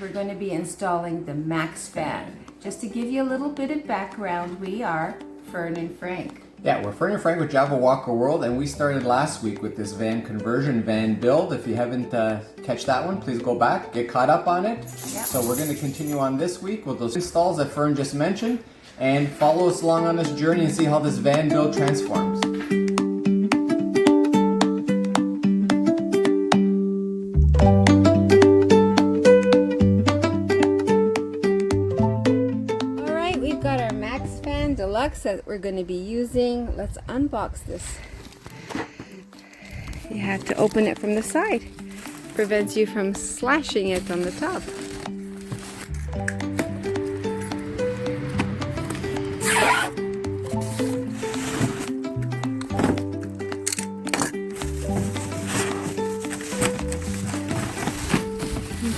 we're going to be installing the Max fan. Just to give you a little bit of background, we are Fern and Frank. Yeah, we're Fern and Frank with Java Walker World, and we started last week with this van conversion, van build. If you haven't catch that one, please go back, get caught up on it. Yep. So we're going to continue on this week with those installs that Fern just mentioned, and follow us along on this journey and see how this van build transforms. Deluxe that we're going to be using. Let's unbox this. You have to open it from the side. Prevents you from slashing it on the top.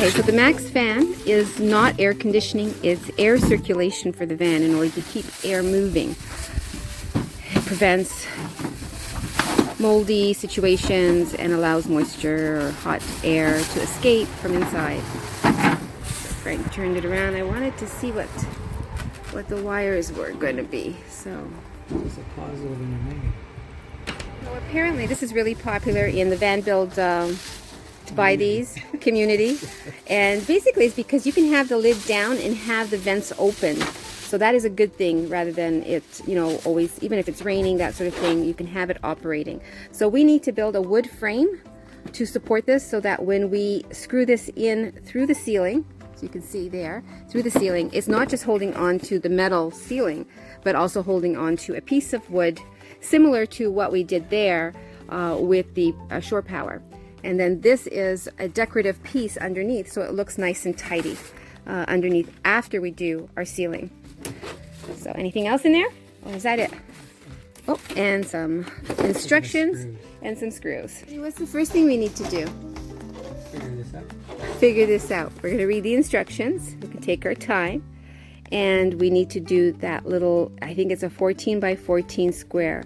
Okay, so the Max fan is not air conditioning, it's air circulation for the van in order to keep air moving. It prevents moldy situations and allows moisture or hot air to escape from inside. Frank turned it around. I wanted to see what the wires were going to be. So there's a positive and a negative. Well, apparently this is really popular in the van build to buy these community, and basically it's because you can have the lid down and have the vents open, so that is a good thing rather than it, you know, always, even if it's raining, that sort of thing, you can have it operating. So we need to build a wood frame to support this so that when we screw this in through the ceiling, so you can see there through the ceiling, it's not just holding on to the metal ceiling but also holding on to a piece of wood similar to what we did there with the shore power. And then this is a decorative piece underneath, so it looks nice and tidy underneath after we do our ceiling. So anything else in there? Or is that it? Oh, and some instructions and some screws. What's the first thing we need to do? Figure this out. Figure this out. We're going to read the instructions. We can take our time. And we need to do that little, I think it's a 14 by 14 square.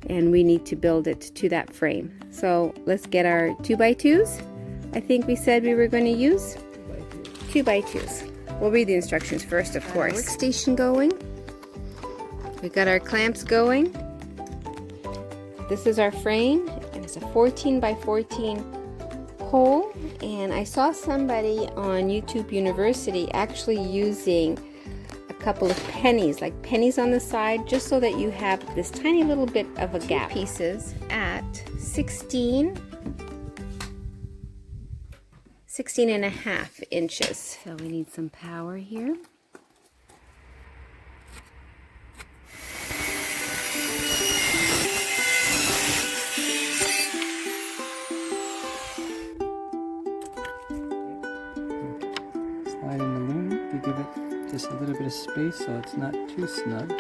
And we need to build it to that frame. So let's get our 2x2s. I think we said we were going to use 2x2s. We'll read the instructions first, of course. Workstation going. We've got our clamps going. This is our frame, and it's a 14 by 14 hole. And I saw somebody on YouTube University actually using couple of pennies, like pennies on the side, just so that you have this tiny little bit of a gap. Pieces at 16 and a half inches. So we need some power here. Slide in the loom to give it just a little bit of space so it's not too snug.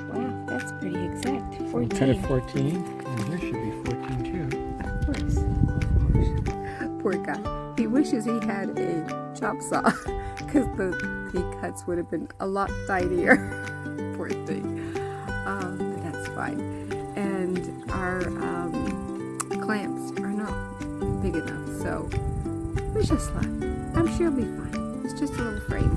Wow, that's pretty exact. 14. Cut it 14, and here should be 14 too. Of course. Poor guy. He wishes he had a chop saw because the cuts would have been a lot tidier. Poor thing. But that's fine. And our clamps are not big enough, so it's just fine. I'm sure it'll be fine. It's just a little frame.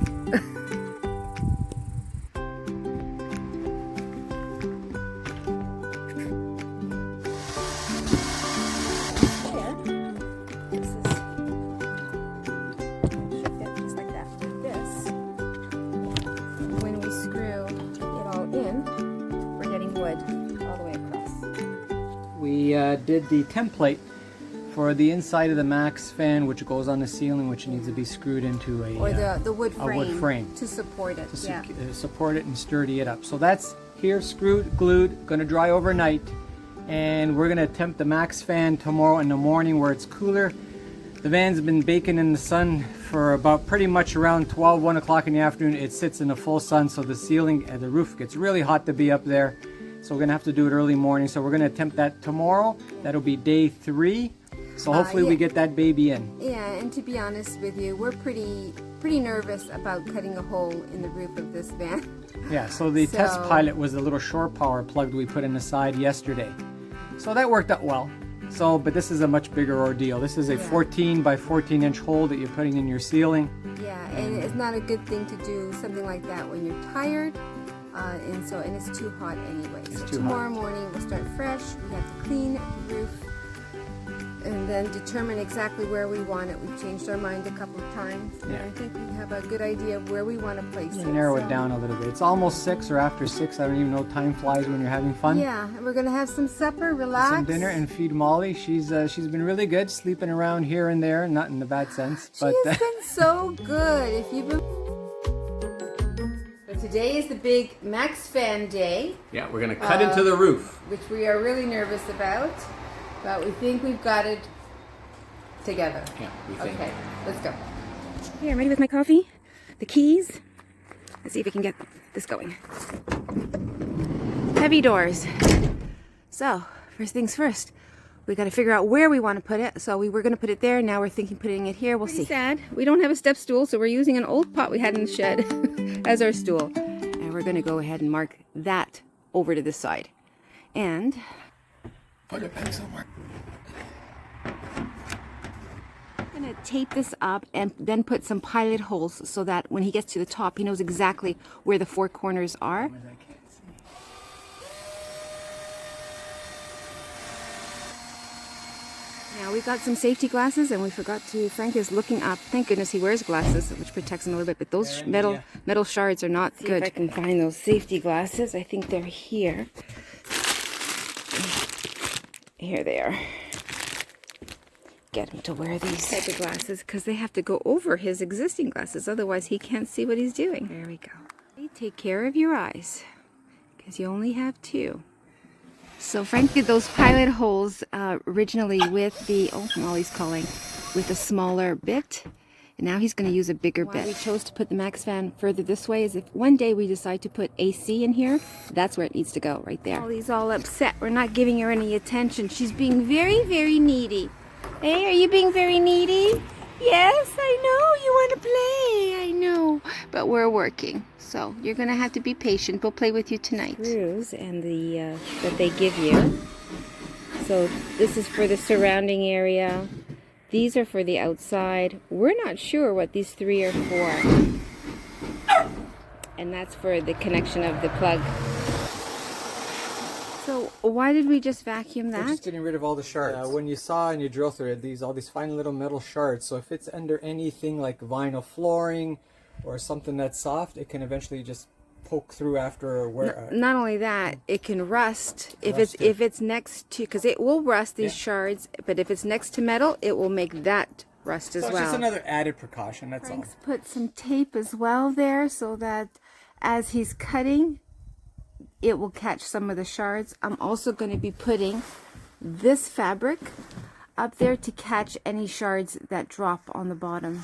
This should fit just like that. This, when we screw it all in, we're getting wood all the way across. We did the template for the inside of the Max fan, which goes on the ceiling, which needs to be screwed into the wood frame to support it. To support it and sturdy it up. So that's here, screwed, glued, going to dry overnight, and we're going to attempt the Max fan tomorrow in the morning where it's cooler. The van's been baking in the sun for about pretty much around 1 o'clock in the afternoon. It sits in the full sun, so the ceiling and the roof gets really hot to be up there. So we're going to have to do it early morning. So we're going to attempt that tomorrow. That'll be day 3. So hopefully we get that baby in. Yeah, and to be honest with you, we're pretty nervous about cutting a hole in the roof of this van. Yeah, so the test pilot was the little shore power plug we put in the side yesterday. So that worked out well. So, but this is a much bigger ordeal. This is a 14 by 14 inch hole that you're putting in your ceiling. Yeah, and it's not a good thing to do something like that when you're tired, and it's too hot anyway. So too tomorrow morning we'll start fresh. We have to clean the roof and then determine exactly where we want it. We've changed our mind a couple of times, and I think we have a good idea of where we want to place it. Narrow it So, down a little bit. It's almost 6 or after 6. I don't even know. Time flies when you're having fun. Yeah, and we're gonna have some supper, relax. Some dinner and feed Molly. She's been really good, sleeping around here and there, not in the bad sense. She But has been so good. If you've been. But today is the big Max Fan Day, Yeah, we're gonna cut into the roof. which we are really nervous about, but we think we've got it together. Yeah, we think. Okay, let's go. Here, I'm ready with my coffee, the keys. Let's see if we can get this going. Heavy doors. So, first things first. We got to figure out where we want to put it. So we were going to put it there. Now we're thinking putting it here. We'll see. Sad. We don't have a step stool, so we're using an old pot we had in the shed as our stool. And we're going to go ahead and mark that over to this side. And Put a pencil mark. I'm going to tape this up and then put some pilot holes so that when he gets to the top, he knows exactly where the 4 corners are. Now we've got some safety glasses, and we forgot to. Frank is looking up. Thank goodness he wears glasses, which protects him a little bit. But those metal shards are not good. If I can find those safety glasses. I think they're here. Here they are. Get him to wear these type of glasses because they have to go over his existing glasses. Otherwise, he can't see what he's doing. There we go. Take care of your eyes because you only have 2. So Frank did those pilot holes originally with the, oh, Molly's calling, with a smaller bit. And now he's going to use a bigger bit. We chose to put the Max Fan further this way is if one day we decide to put AC in here, that's where it needs to go, right there. Molly's all upset. We're not giving her any attention. She's being very, very needy. Hey, are you being very needy? Yes, I know. You want to play. I know. But we're working. So you're going to have to be patient. We'll play with you tonight. Screws and the that they give you. So this is for the surrounding area. These are for the outside. We're not sure what these 3 are for. And that's for the connection of the plug. So why did we just vacuum that? We're just getting rid of all the shards. When you saw and you drill through it, all these fine little metal shards. So if it's under anything like vinyl flooring or something that's soft, it can eventually just poke through after where. Not only that, it can rust if it's next to, because it will rust these shards. But if it's next to metal, it will make that rust as well. It's just another added precaution. That's all. Frank's put some tape as well there so that as he's cutting, it will catch some of the shards. I'm also going to be putting this fabric up there to catch any shards that drop on the bottom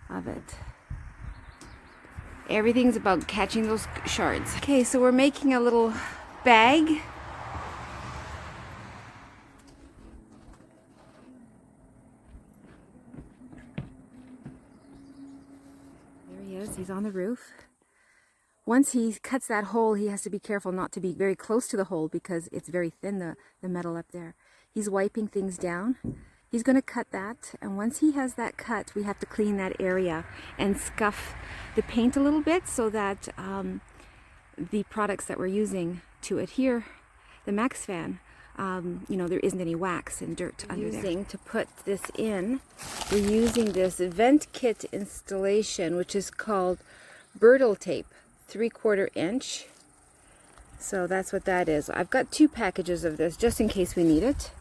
of it. Everything's about catching those shards. Okay, so we're making a little bag. There he is, he's on the roof. Once he cuts that hole, he has to be careful not to be very close to the hole because it's very thin, the metal up there. He's wiping things down. He's going to cut that, and once he has that cut, we have to clean that area and scuff the paint a little bit so that the products that we're using to adhere the Max Fan, there isn't any wax and dirt under there. To put this in, we're using this vent kit installation, which is called Bertle tape, 3/4 inch. So that's what that is. I've got 2 packages of this just in case we need it.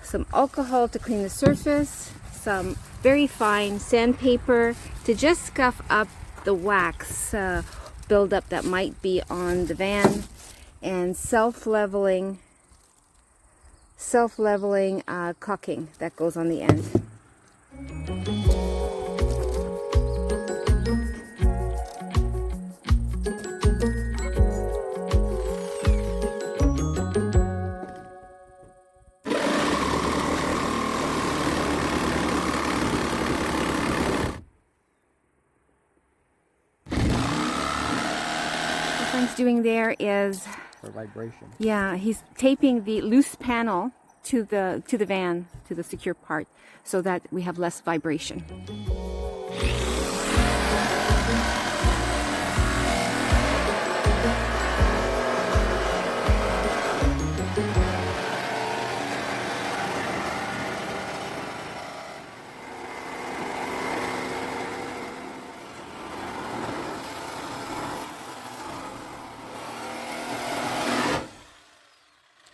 Some alcohol to clean the surface, some very fine sandpaper to just scuff up the wax buildup that might be on the van, and self-leveling caulking that goes on the end. What Frank's doing there is For vibration. yeah, he's taping the loose panel to the van, to the secure part, so that we have less vibration.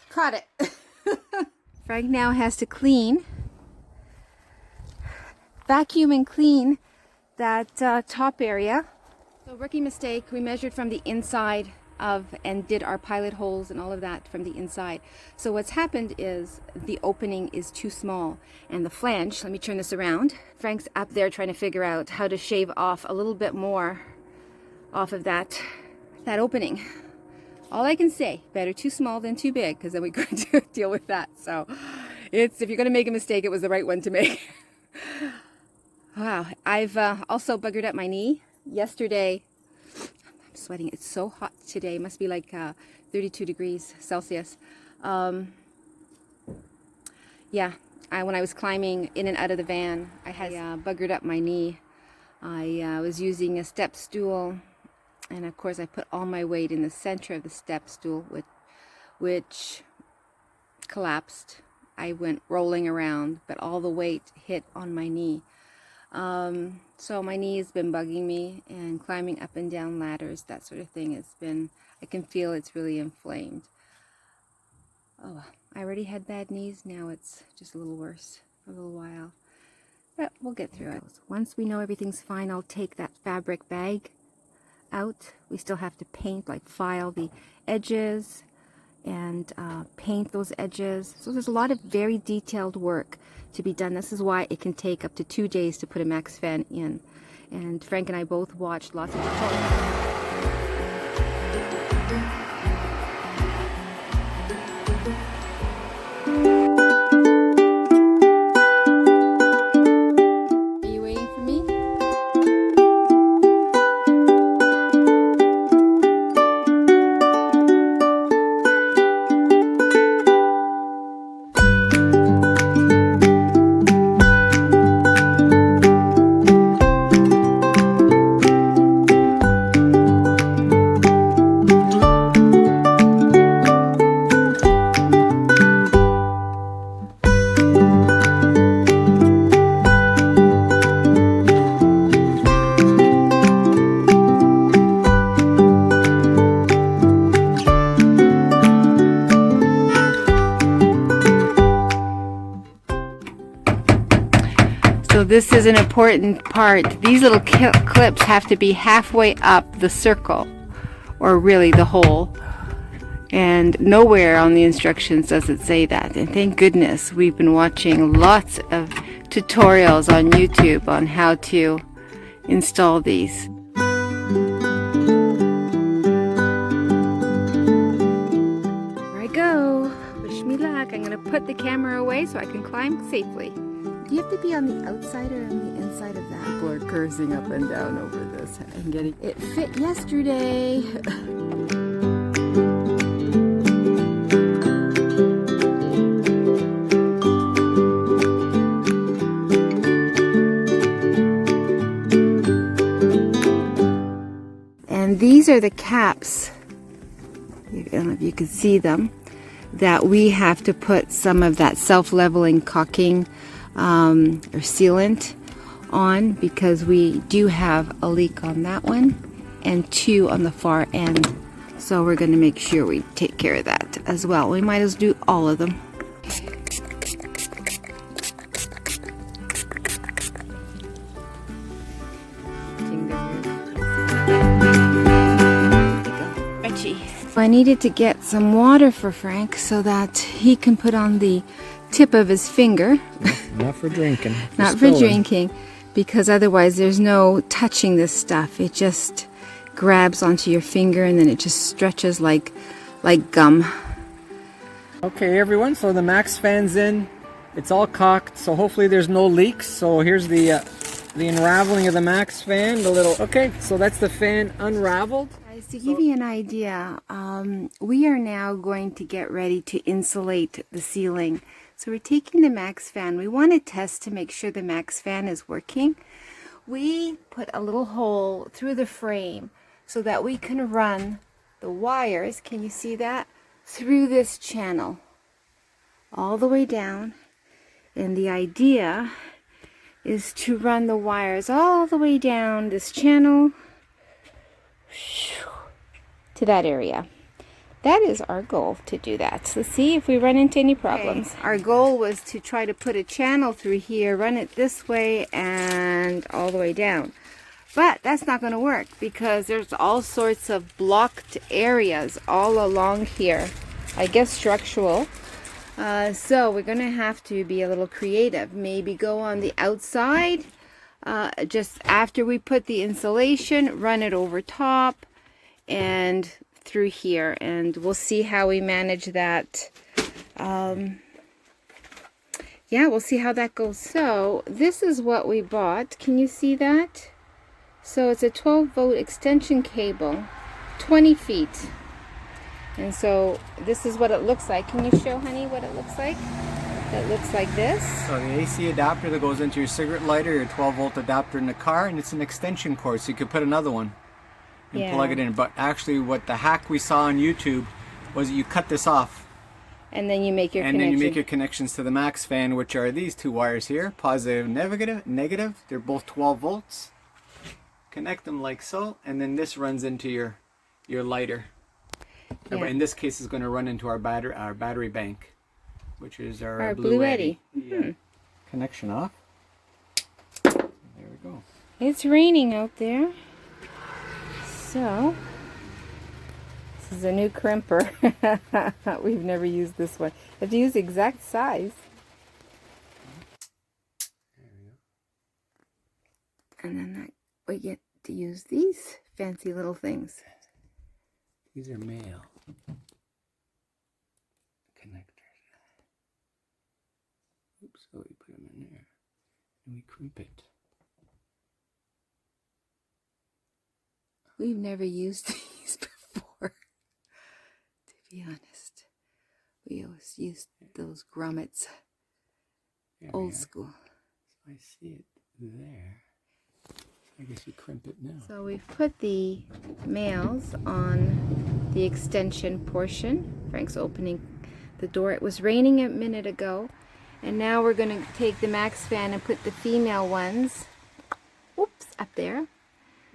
Caught it. Frank now has to vacuum and clean that top area. So rookie mistake, we measured from the inside and did our pilot holes and all of that from the inside. So what's happened is the opening is too small, and the flange, let me turn this around. Frank's up there trying to figure out how to shave off a little bit more off of that opening. All I can say, better too small than too big, because then we could deal with that. So if you're going to make a mistake, it was the right one to make. Wow. I've also buggered up my knee. Yesterday, I'm sweating. It's so hot today. It must be like 32 degrees Celsius. Yeah, when I was climbing in and out of the van, I had buggered up my knee. I was using a step stool. And of course I put all my weight in the center of the step stool, which collapsed. I went rolling around, but all the weight hit on my knee. So my knee has been bugging me, and climbing up and down ladders, that sort of thing, I can feel it's really inflamed. Oh, I already had bad knees, now it's just a little worse for a little while. But we'll get through it. Once we know everything's fine, I'll take that fabric bag out. We still have to paint, like file the edges and paint those edges. So there's a lot of very detailed work to be done. This is why it can take up to 2 days to put a Max fan in. And Frank and I both watched lots of tutorials. So this is an important part. These little clips have to be halfway up the circle, or really the hole. And nowhere on the instructions does it say that. And thank goodness we've been watching lots of tutorials on YouTube on how to install these. Here I go. Wish me luck. I'm going to put the camera away so I can climb safely. Do you have to be on the outside or on the inside of that? People are cursing up and down over this and getting it fit yesterday. And these are the caps, I don't know if you can see them, that we have to put some of that self-leveling caulking or sealant on, because we do have a leak on that one and 2 on the far end. So we're going to make sure we take care of that as well. We might as well do all of them. I needed to get some water for Frank so that he can put on the tip of his finger. Not for drinking. Not for drinking, because otherwise there's no touching this stuff. It just grabs onto your finger and then it just stretches like gum. Okay everyone, so the Max fan's in. It's all caulked, so hopefully there's no leaks. So here's the unraveling of the Max fan, the little, okay, so that's the fan unraveled. Guys, to give you an idea, we are now going to get ready to insulate the ceiling. So we're taking the Max fan. We want to test to make sure the Max fan is working. We put a little hole through the frame so that we can run the wires, can you see that, through this channel all the way down. And the idea is to run the wires all the way down this channel to that area. That is our goal, to do that. So let's see if we run into any problems. Okay. Our goal was to try to put a channel through here, run it this way and all the way down. But that's not going to work because there's all sorts of blocked areas all along here. I guess structural. So we're going to have to be a little creative. Maybe go on the outside just after we put the insulation, run it over top and through here, and we'll see how we manage that. Yeah, we'll see how that goes. So this is what we bought. Can you see that? So it's a 12-volt extension cable, 20 feet. And so this is what it looks like. Can you show, honey, what it looks like? It looks like this. So the AC adapter that goes into your cigarette lighter, your 12-volt adapter in the car, and it's an extension cord, so you could put another one and plug it in. But actually what the hack we saw on YouTube was you cut this off. And then you make your connection. And then you make your connections to the Max fan, which are these two wires here, positive, negative. They're both 12 volts. Connect them like so, and then this runs into your lighter. Yeah. In this case, it's going to run into our battery bank, which is our Blue Eddy. Yeah. Connection off. There we go. It's raining out there. So, this is a new crimper. We've never used this one. You have to use the exact size. There we And go. then we get to use these fancy little things. These are male connectors. Oops, so we put them in there and we crimp it. We've never used these before, to be honest. We always used those grommets, old school. So I see it there. I guess you crimp it now. So we've put the males on the extension portion. Frank's opening the door. It was raining a minute ago, and now we're going to take the Max fan and put the female ones, whoops, up there.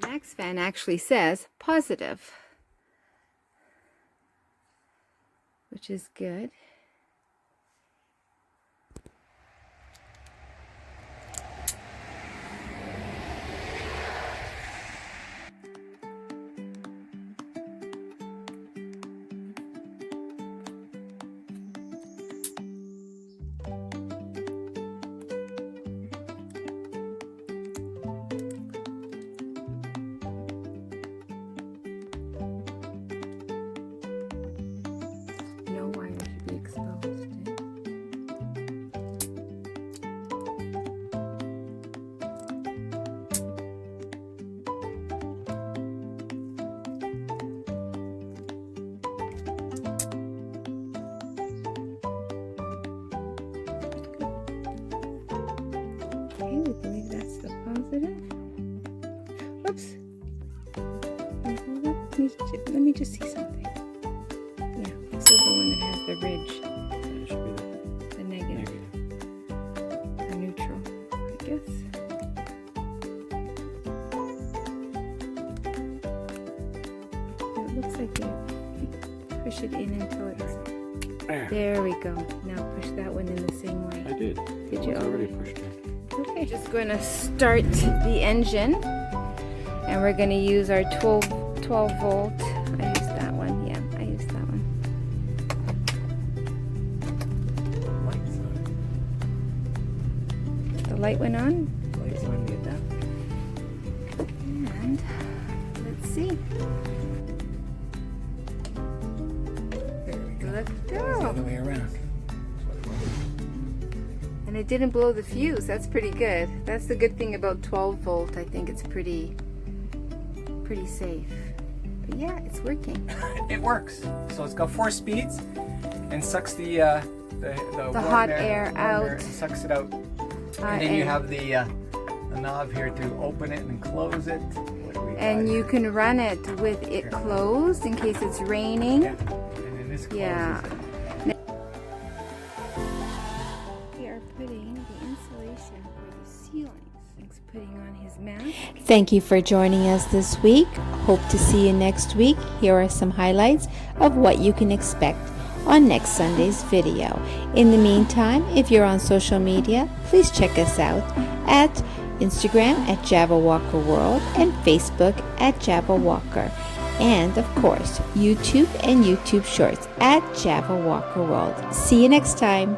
Max fan actually says positive, which is good. Okay, we believe that's the positive. Oops. Let me just see something. Yeah, this is the one that has the ridge. That should be the negative. Or neutral, I guess. It looks like you push it in until it's... There we go. Now push that one in the same way. I did. Did you already pushed it? Okay, just going to start the engine, and we're going to use our 12 volt. I used that one. Yeah, I used that one. The light went on. Lights on, get that. And let's see. There we go. Let's The go. other way around. And it didn't blow the fuse. That's pretty good. That's the good thing about 12 volt. I think it's pretty safe. But yeah, it's working. It works. So it's got 4 speeds and sucks the warm hot air out. and sucks it out. And then you have the knob here to open it and close it. What do we and got you here? can run it with it closed in case it's raining. Yeah. And then this closes Yeah. it. We are putting the insulation for the ceilings. Thanks for putting on his mask. Thank you for joining us this week. Hope to see you next week. Here are some highlights of what you can expect on next Sunday's video. In the meantime, if you're on social media, please check us out at Instagram at Java Walker World and Facebook at Java Walker. And of course, YouTube and YouTube Shorts at Java Walker World. See you next time.